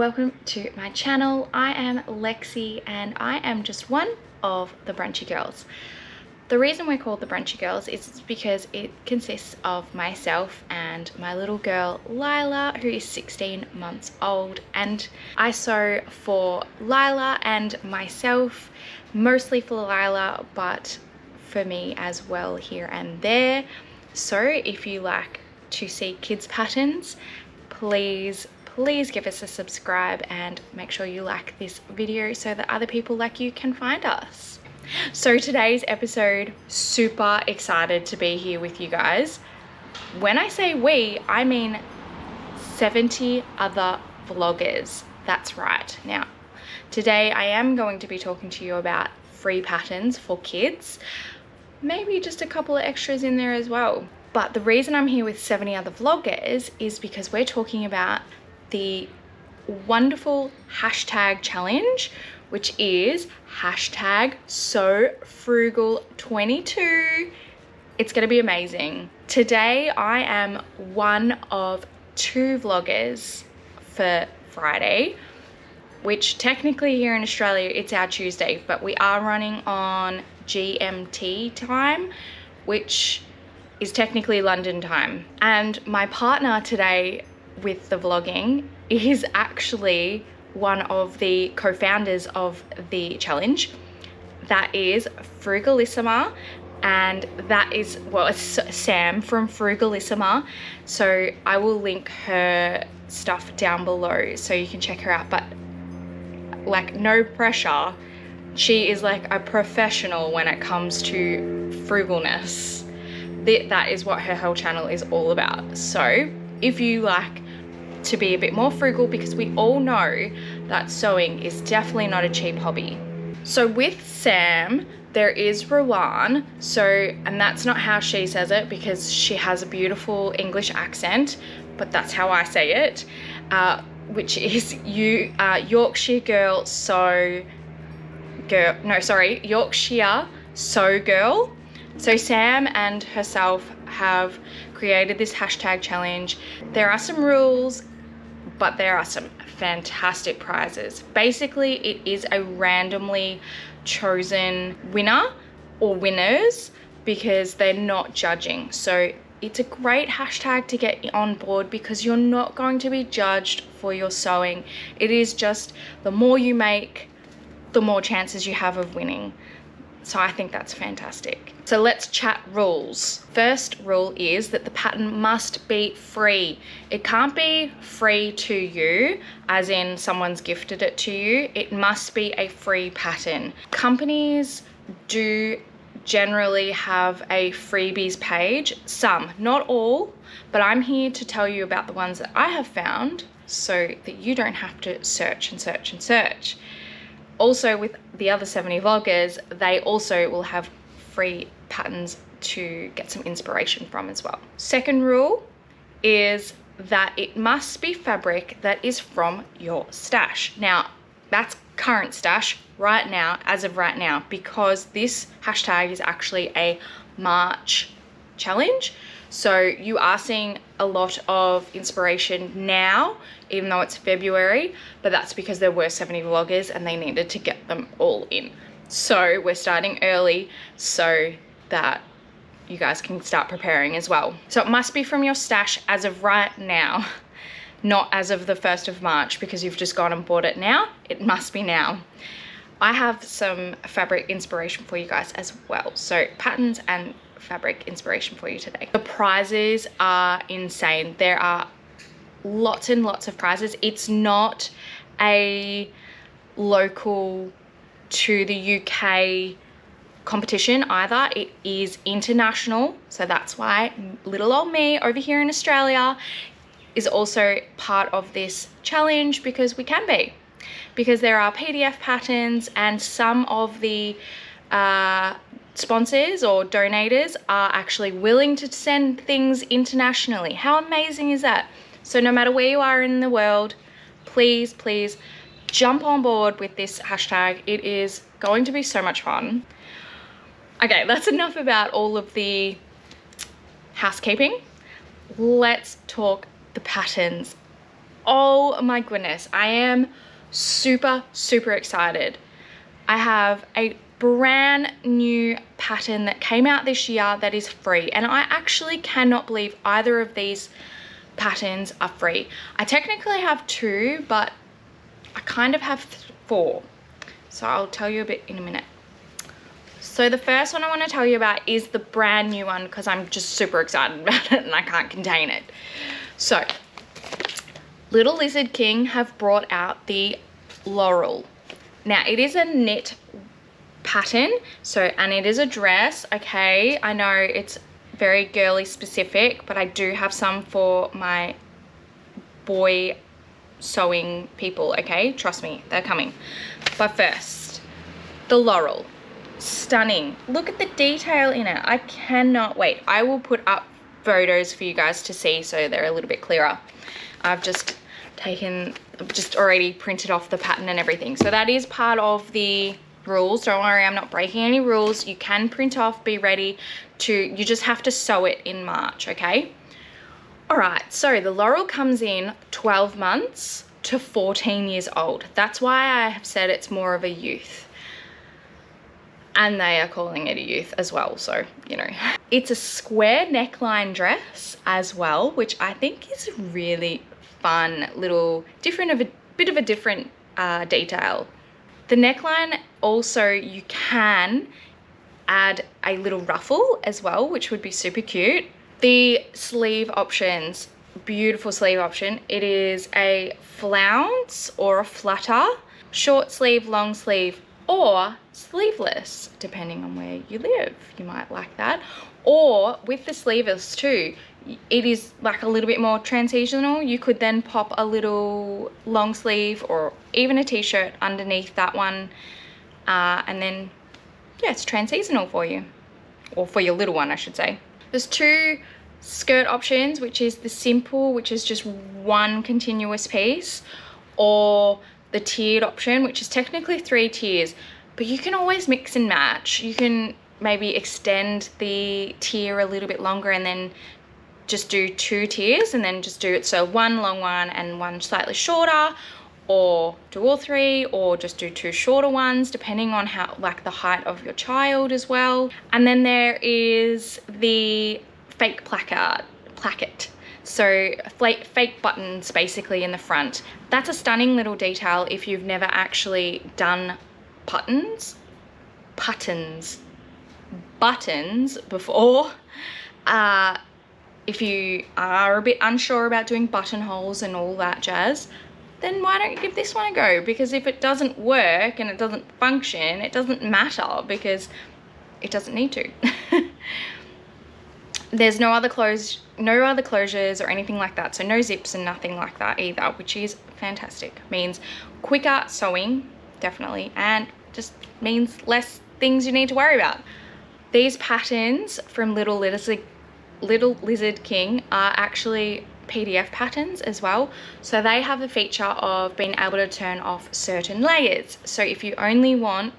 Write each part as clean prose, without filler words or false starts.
welcome to my channel. I am Lexi and I am just one of the Brunchy Girls. The reason we're called the Brunchy Girls is because it consists of myself and my little girl Lila, who is 16 months old, and I sew for Lila and myself, mostly for Lila, but for me as well here and there. So if you like to see kids patterns, please give us a subscribe and make sure you like this video so that other people like you can find us. So today's episode, super excited to be here with you guys. When I say we, I mean 70 other vloggers. That's right. Now, today I am going to be talking to you about free patterns for kids, maybe just a couple of extras in there as well. But the reason I'm here with 70 other vloggers is because we're talking about the wonderful hashtag challenge, which is hashtag SewFrugal22. It's going to be amazing. Today I am one of 2 vloggers for Friday, which technically here in Australia it's our Tuesday, but we are running on GMT time, which is technically London time. And my partner today with the vlogging is actually one of the co-founders of the challenge. That is Frugalissima, and that is, well, it's Sam from Frugalissima. So I will link her stuff down below so you can check her out, but like, no pressure. She is like a professional when it comes to frugalness. That is what her whole channel is all about. So if you like to be a bit more frugal, because we all know that sewing is definitely not a cheap hobby. So with Sam, there is Rowan. So, and that's not how she says it because she has a beautiful English accent, but that's how I say it, which is Yorkshire Girl Sew Girl. No, sorry, Yorkshire Sew Girl. So Sam and herself have created this hashtag challenge. There are some rules, but there are some fantastic prizes. Basically, it is a randomly chosen winner or winners because they're not judging. So it's a great hashtag to get on board because you're not going to be judged for your sewing. It is just the more you make, the more chances you have of winning. So I think that's fantastic. So let's chat rules. First rule is that the pattern must be free. It can't be free to you, as in someone's gifted it to you. It must be a free pattern. Companies do generally have a freebies page. Some, not all, but I'm here to tell you about the ones that I have found so that you don't have to search and search and search. Also, with the other 70 vloggers, they also will have free patterns to get some inspiration from as well. Second rule is that it must be fabric that is from your stash. Now, that's current stash right now, as of right now, because this hashtag is actually a March challenge. So you are seeing a lot of inspiration now, even though it's February, but that's because there were 70 vloggers and they needed to get them all in. So we're starting early so that you guys can start preparing as well. So it must be from your stash as of right now, not as of the 1st of March because you've just gone and bought it now. It must be now. I have some fabric inspiration for you guys as well. So patterns and fabric inspiration for you today. The prizes are insane. There are lots and lots of prizes. It's not a local to the UK competition either. It is international. So that's why little old me over here in Australia is also part of this challenge, because we can be. Because there are PDF patterns and some of the sponsors or donators are actually willing to send things internationally. How amazing is that? So no matter where you are in the world, please jump on board with this hashtag. It is going to be so much fun. Okay, that's enough about all of the housekeeping. Let's talk the patterns Oh my goodness, I am super, super excited. I have a brand new pattern that came out this year that is free, and I actually cannot believe either of these patterns are free. I technically have 2, but I kind of have 4, so I'll tell you a bit in a minute. So the first one I want to tell you about is the brand new one, because I'm just super excited about it and I can't contain it. So Little Lizard King have brought out the Laurel. Now it is a knit pattern, and it is a dress. Okay, I know it's very girly specific, but I do have some for my boy sewing people. Okay, trust me, they're coming. But first, the Laurel. Stunning. Look at the detail in it. I cannot wait. I will put up photos for you guys to see so they're a little bit clearer. I've just already printed off the pattern and everything. So that is part of the rules. Don't worry, I'm not breaking any rules. You can print off, be ready to, you just have to sew it in March, okay? All right, so the Laurel comes in 12 months to 14 years old. That's why I have said it's more of a youth. And they are calling it a youth as well, so, you know. It's a square neckline dress as well, which I think is really fun, bit of a different detail. The neckline also, you can add a little ruffle as well, which would be super cute. The sleeve options, beautiful sleeve option. It is a flounce or a flutter, short sleeve, long sleeve, or sleeveless, depending on where you live. You might like that. Or with the sleeveless too, it is like a little bit more transitional. You could then pop a little long sleeve or even a t-shirt underneath that one, and then yeah, it's transitional for you, or for your little one I should say. There's 2 skirt options, which is the simple, which is just one continuous piece, or the tiered option, which is technically 3 tiers, but you can always mix and match. You can maybe extend the tier a little bit longer and then just do 2 tiers, and then just do it so one long one and one slightly shorter, or do all 3, or just do 2 shorter ones, depending on how, like, the height of your child as well. And then there is the fake placket. So fake buttons basically in the front. That's a stunning little detail if you've never actually done buttons before. If you are a bit unsure about doing buttonholes and all that jazz, then why don't you give this one a go? Because if it doesn't work and it doesn't function, it doesn't matter, because it doesn't need to. There's no other closures or anything like that, so no zips and nothing like that either, which is fantastic. Means quicker sewing, definitely, and just means less things you need to worry about. These patterns from Little Lizard King are actually PDF patterns as well, so they have the feature of being able to turn off certain layers. So if you only want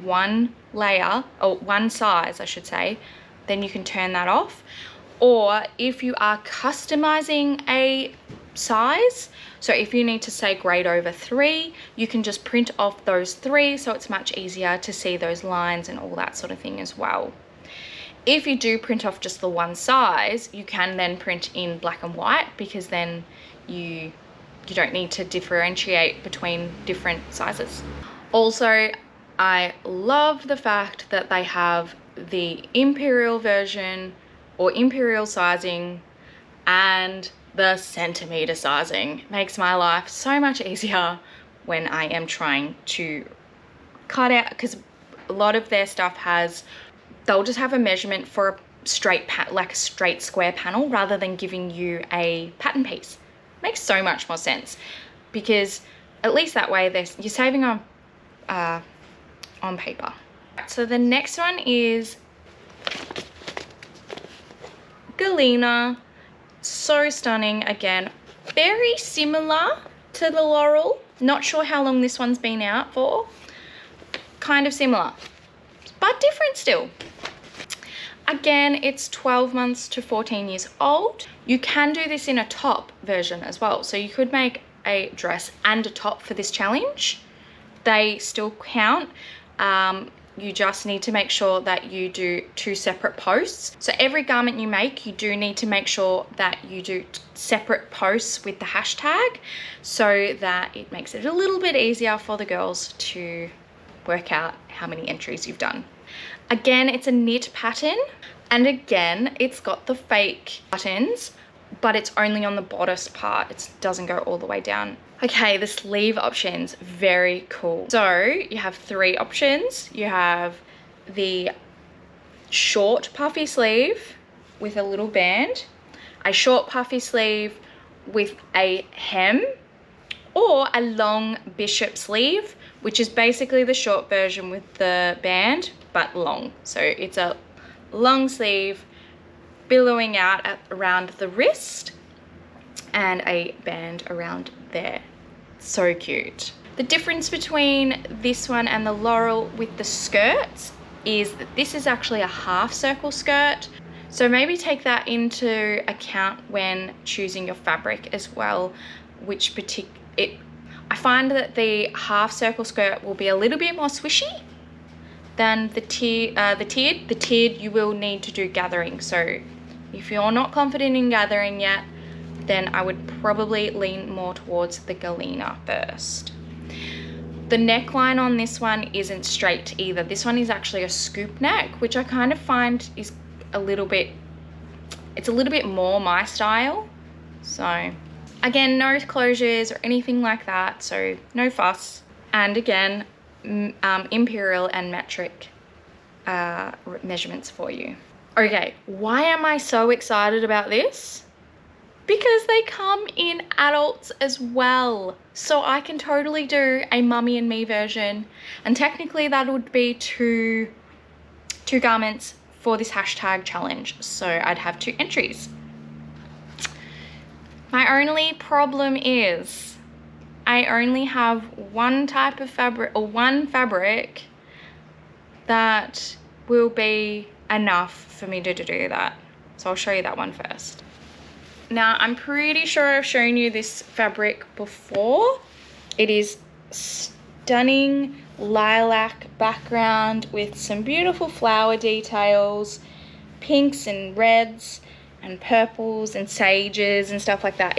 one layer, or one size I should say, then you can turn that off. Or if you are customizing a size, so if you need to say grade over 3, you can just print off those 3, so it's much easier to see those lines and all that sort of thing as well. If you do print off just the one size, you can then print in black and white, because then you don't need to differentiate between different sizes. Also, I love the fact that they have the imperial version or imperial sizing and the centimeter sizing. Makes my life so much easier when I am trying to cut out, because a lot of their stuff they'll just have a measurement for a straight straight square panel rather than giving you a pattern piece. Makes so much more sense, because at least that way you're saving on paper. So the next one is Galena. So stunning. Again, very similar to the Laurel. Not sure how long this one's been out for. Kind of similar, but different still. Again, it's 12 months to 14 years old. You can do this in a top version as well. So you could make a dress and a top for this challenge. They still count. You just need to make sure that you do 2 separate posts. So every garment you make, you do need to make sure that you do separate posts with the hashtag so that it makes it a little bit easier for the girls to work out how many entries you've done. Again, it's a knit pattern, and again, it's got the fake buttons, but it's only on the bodice part. It doesn't go all the way down. Okay, the sleeve options, very cool. So you have 3 options. You have the short puffy sleeve with a little band, a short puffy sleeve with a hem, or a long bishop sleeve, which is basically the short version with the band, but long. So it's a long sleeve billowing out around the wrist and a band around there. So cute. The difference between this one and the Laurel with the skirts is that this is actually a half circle skirt. So maybe take that into account when choosing your fabric as well, which I find that the half circle skirt will be a little bit more swishy than the tiered. You will need to do gathering. So if you're not confident in gathering yet, then I would probably lean more towards the Galena first. The neckline on this one isn't straight either. This one is actually a scoop neck, which I kind of find is a little bit more my style. So again, no closures or anything like that, so no fuss. And again, imperial and metric measurements for you. Okay, why am I so excited about this? Because they come in adults as well. So I can totally do a mummy and me version. And technically that would be two garments for this hashtag challenge. So I'd have 2 entries. My only problem is I only have one type of fabric, or one fabric that will be enough for me to do that. So I'll show you that one first. Now, I'm pretty sure I've shown you this fabric before. It is stunning lilac background with some beautiful flower details, pinks and reds and purples and sages and stuff like that.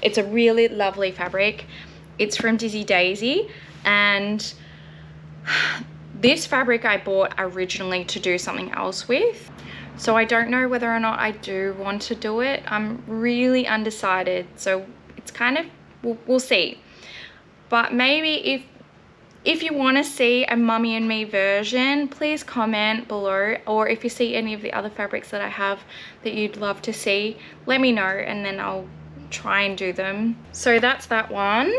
It's a really lovely fabric. It's from Dizzy Daisy, and this fabric I bought originally to do something else with. So I don't know whether or not I do want to do it. I'm really undecided. So it's kind of, we'll see. But maybe if you want to see a mummy and me version, please comment below. Or if you see any of the other fabrics that I have that you'd love to see, let me know and then I'll try and do them. So that's that one.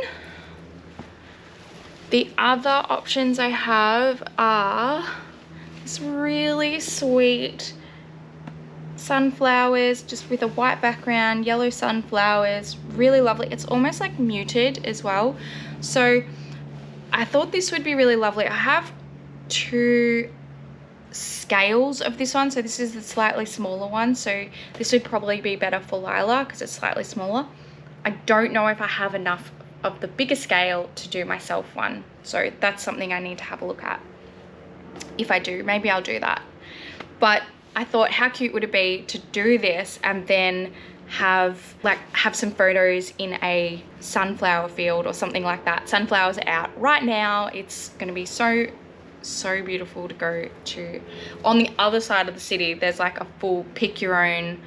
The other options I have are this really sweet sunflowers, just with a white background, yellow sunflowers, really lovely. It's almost like muted as well. So I thought this would be really lovely. I have 2 scales of this one. So this is the slightly smaller one. So this would probably be better for Lila because it's slightly smaller. I don't know if I have enough of the bigger scale to do myself one. So that's something I need to have a look at. If I do, maybe I'll do that. But I thought, how cute would it be to do this and then have some photos in a sunflower field or something like that. Sunflowers are out right now. It's going to be so beautiful to go to. On the other side of the city, there's like a full pick your own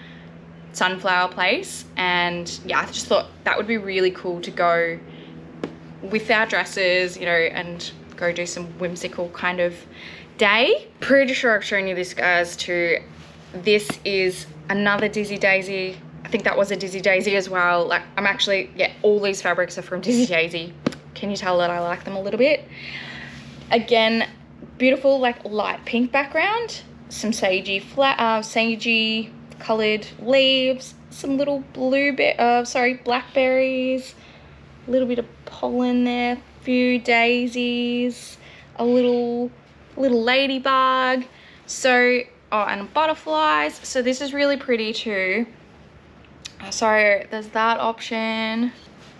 sunflower place, and yeah, I just thought that would be really cool to go with our dresses, you know, and go do some whimsical kind of day. Pretty sure I've shown you this, guys, too. This is another Dizzy Daisy. I think that was a Dizzy Daisy as well. Like, I'm actually, yeah, all these fabrics are from Dizzy Daisy. Can you tell that I like them a little bit? Again, beautiful, like, light pink background, some sagey colored leaves, some little blackberries, a little bit of pollen there, a few daisies, a little ladybug. So Oh, and butterflies. So this is really pretty too. So there's that option.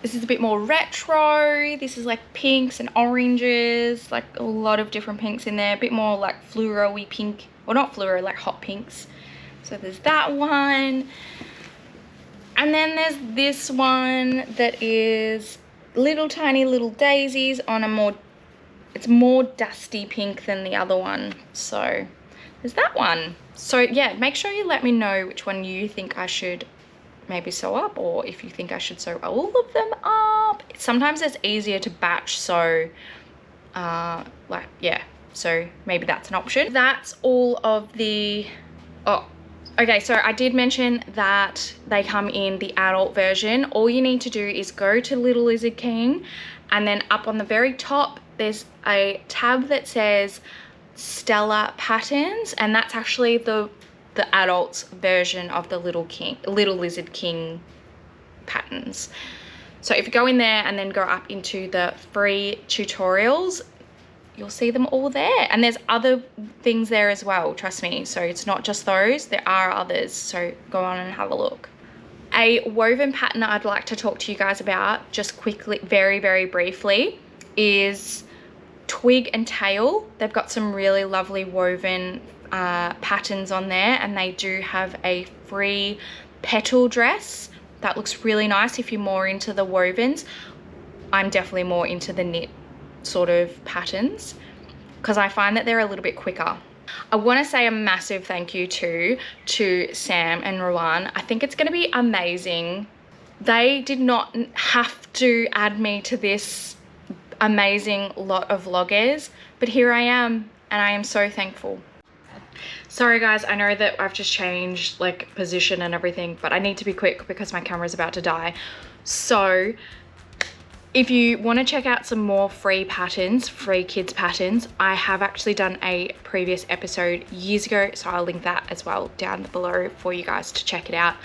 This is a bit more retro. This is like pinks and oranges, like a lot of different pinks in there. A bit more like fluoro-y pink, or not fluoro, like hot pinks. So there's that one. And then there's this one that is little tiny little daisies on a more, it's more dusty pink than the other one. So there's that one. So yeah, make sure you let me know which one you think I should maybe sew up, or if you think I should sew all of them up. Sometimes it's easier to batch sew, like, yeah, so maybe that's an option. That's all of the, oh, okay, so I did mention that they come in the adult version. All you need to do is go to Little Lizard King, and then up on the very top, there's a tab that says Stella Patterns, and that's actually the adult's version of the Little Lizard King patterns. So if you go in there and then go up into the free tutorials, you'll see them all there. And there's other things there as well, trust me. So it's not just those, there are others. So go on and have a look. A woven pattern I'd like to talk to you guys about just quickly, very, very briefly, is Twig and Tail. They've got some really lovely woven patterns on there, and they do have a free petal dress that looks really nice if you're more into the wovens. I'm definitely more into the knit sort of patterns because I find that they're a little bit quicker. I want to say a massive thank you to Sam and Rowan. I think it's going to be amazing. They did not have to add me to this amazing lot of vloggers, but here I am, and I am so thankful. Sorry guys, I know that I've just changed like position and everything, but I need to be quick because my camera's about to die. So if you want to check out some more free patterns, free kids patterns, I have actually done a previous episode years ago, so I'll link that as well down below for you guys to check it out.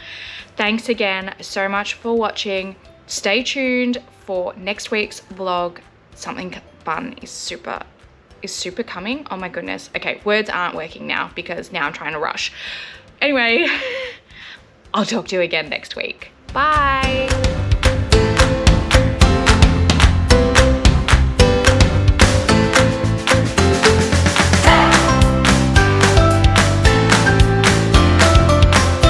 Thanks again so much for watching. Stay tuned for next week's vlog. Something fun is super coming. Oh my goodness. Okay, words aren't working now because now I'm trying to rush. Anyway, I'll talk to you again next week. Bye.